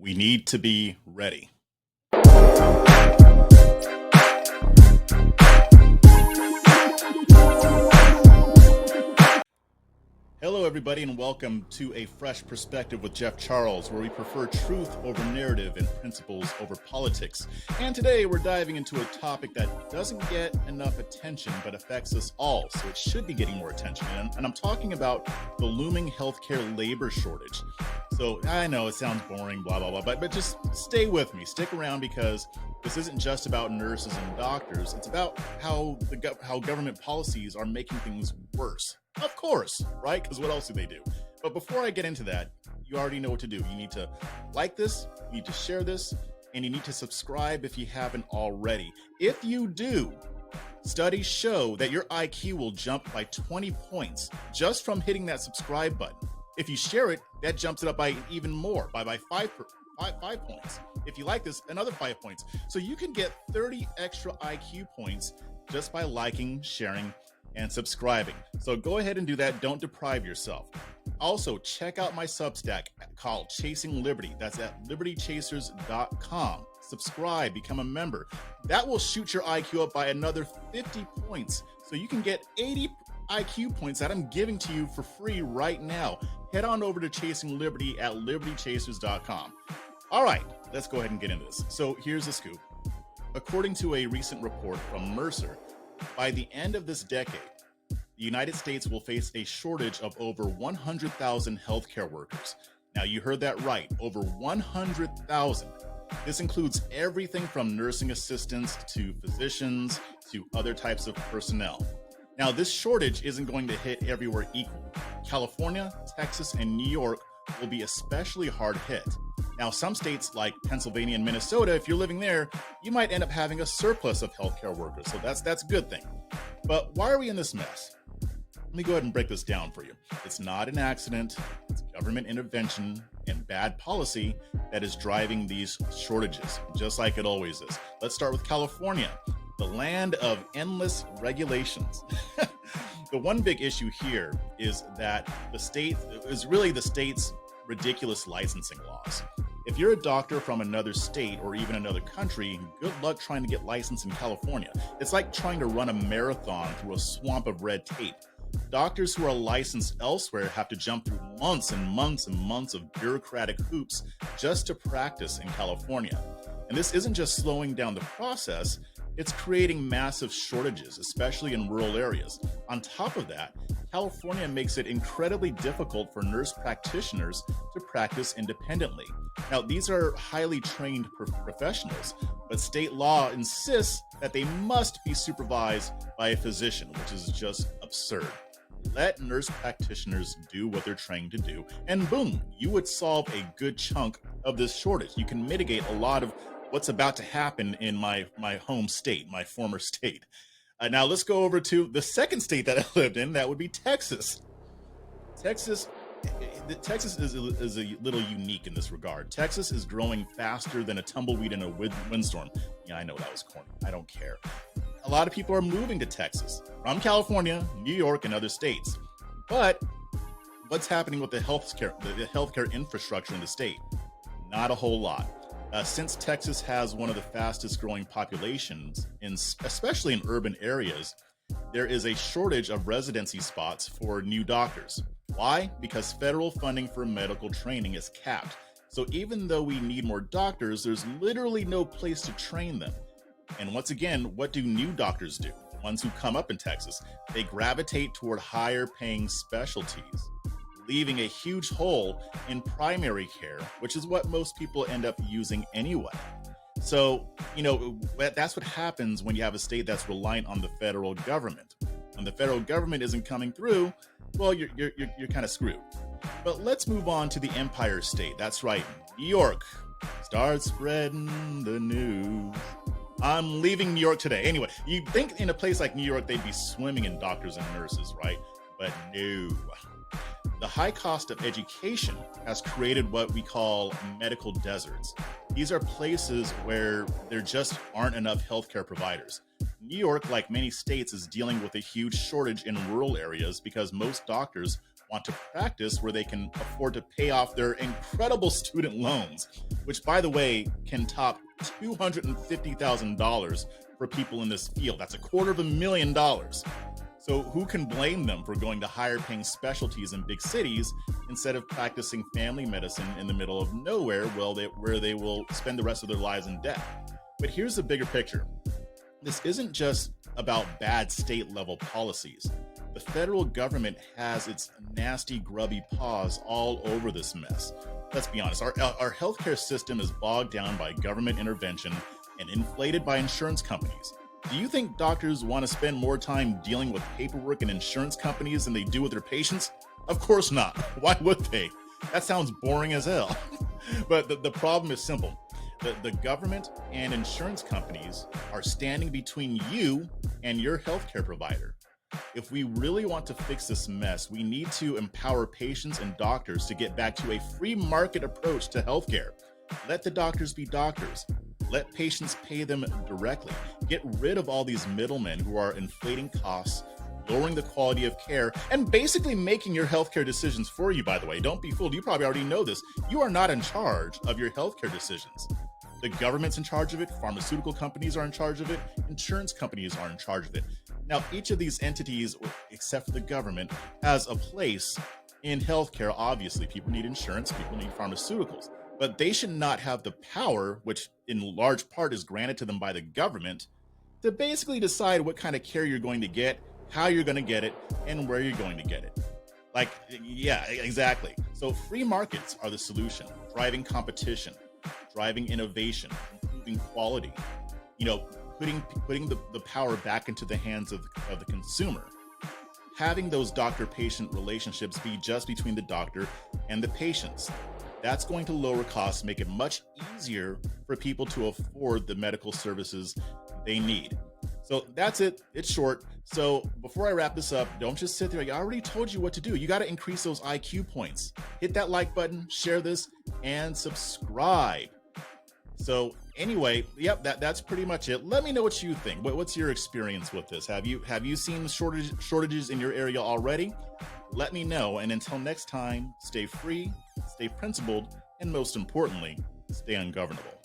We need to be ready. Hello, everybody, and welcome to A Fresh Perspective with Jeff Charles, where we prefer truth over narrative and principles over politics. And today we're diving into a topic that doesn't get enough attention but affects us all, so it should be getting more attention. And I'm talking about the looming healthcare labor shortage. So I know it sounds boring, blah, blah, blah, but just stay with me. Stick around, because this isn't just about nurses and doctors. It's about how government policies are making things worse. Of course, right? Because what else do they do? But before I get into that, you already know what to do. You need to like this, you need to share this, and you need to subscribe if you haven't already. If you do, studies show that your IQ will jump by 20 points just from hitting that subscribe button. If you share it, that jumps it up by even more, by 5 points. If you like this, another 5 points. So you can get 30 extra IQ points just by liking, sharing, and subscribing. So go ahead and do that. Don't deprive yourself. Also, check out my Substack called Chasing Liberty. That's at libertychasers.com. Subscribe, become a member. That will shoot your IQ up by another 50 points. So you can get 80 IQ points that I'm giving to you for free right now. Head on over to Chasing Liberty at libertychasers.com. All right, let's go ahead and get into this. So here's the scoop. According to a recent report from Mercer, by the end of this decade, the United States will face a shortage of over 100,000 healthcare workers. Now, you heard that right, over 100,000. This includes everything from nursing assistants to physicians to other types of personnel. Now, this shortage isn't going to hit everywhere equally. California, Texas, and New York will be especially hard hit. Now, some states like Pennsylvania and Minnesota, if you're living there, you might end up having a surplus of healthcare workers. So that's a good thing. But why are we in this mess? Let me go ahead and break this down for you. It's not an accident. It's government intervention and bad policy that is driving these shortages, just like it always is. Let's start with California, the land of endless regulations. The one big issue here is that the state's ridiculous licensing laws. If you're a doctor from another state or even another country, good luck trying to get licensed in California. It's like trying to run a marathon through a swamp of red tape. Doctors who are licensed elsewhere have to jump through months and months and months of bureaucratic hoops just to practice in California. And this isn't just slowing down the process, it's creating massive shortages, especially in rural areas. On top of that, California makes it incredibly difficult for nurse practitioners to practice independently. Now, these are highly trained professionals, but state law insists that they must be supervised by a physician, which is just absurd. Let nurse practitioners do what they're trained to do, and boom, you would solve a good chunk of this shortage. You can mitigate a lot of what's about to happen in my home state, my former state. Now let's go over to the second state that I lived in. That would be Texas. Texas is a little unique in this regard. Texas is growing faster than a tumbleweed in a windstorm. Yeah, I know that was corny. I don't care. A lot of people are moving to Texas from California, New York, and other states. But what's happening with the healthcare infrastructure in the state? Not a whole lot. Since Texas has one of the fastest growing populations, especially in urban areas, there is a shortage of residency spots for new doctors. Why? Because federal funding for medical training is capped. So even though we need more doctors, there's literally no place to train them. And once again, what do new doctors do? The ones who come up in Texas, they gravitate toward higher paying specialties, leaving a huge hole in primary care, which is what most people end up using anyway. So, that's what happens when you have a state that's reliant on the federal government. When the federal government isn't coming through, well, you're kind of screwed. But let's move on to the Empire State. That's right, New York. Start spreading the news. I'm leaving New York today. Anyway, you'd think in a place like New York, they'd be swimming in doctors and nurses, right? But no. The high cost of education has created what we call medical deserts. These are places where there just aren't enough healthcare providers. New York, like many states, is dealing with a huge shortage in rural areas because most doctors want to practice where they can afford to pay off their incredible student loans, which, by the way, can top $250,000 for people in this field. That's $250,000. So who can blame them for going to higher paying specialties in big cities instead of practicing family medicine in the middle of nowhere, where they will spend the rest of their lives in debt? But here's the bigger picture. This isn't just about bad state level policies. The federal government has its nasty, grubby paws all over this mess. Let's be honest, our healthcare system is bogged down by government intervention and inflated by insurance companies. Do you think doctors want to spend more time dealing with paperwork and insurance companies than they do with their patients? Of course not. Why would they? That sounds boring as hell. But the problem is simple. The government and insurance companies are standing between you and your healthcare provider. If we really want to fix this mess, we need to empower patients and doctors to get back to a free market approach to healthcare. Let the doctors be doctors. Let patients pay them directly. Get rid of all these middlemen who are inflating costs, lowering the quality of care, and basically making your healthcare decisions for you, by the way. Don't be fooled. You probably already know this. You are not in charge of your healthcare decisions. The government's in charge of it. Pharmaceutical companies are in charge of it. Insurance companies are in charge of it. Now, each of these entities, except for the government, has a place in healthcare. Obviously, people need insurance, people need pharmaceuticals, but they should not have the power, which in large part is granted to them by the government, to basically decide what kind of care you're going to get, how you're going to get it, and where you're going to get it. Like, yeah, exactly. So free markets are the solution, driving competition, driving innovation, improving quality, putting the power back into the hands of the consumer. Having those doctor-patient relationships be just between the doctor and the patients. That's going to lower costs, make it much easier for people to afford the medical services they need. So that's it. It's short. So before I wrap this up, don't just sit there. I already told you what to do. You got to increase those IQ points. Hit that like button, share this, and subscribe. So anyway, yep, that's pretty much it. Let me know what you think. What's your experience with this? Have you seen shortages in your area already? Let me know. And until next time, stay free, stay principled, and most importantly, stay ungovernable.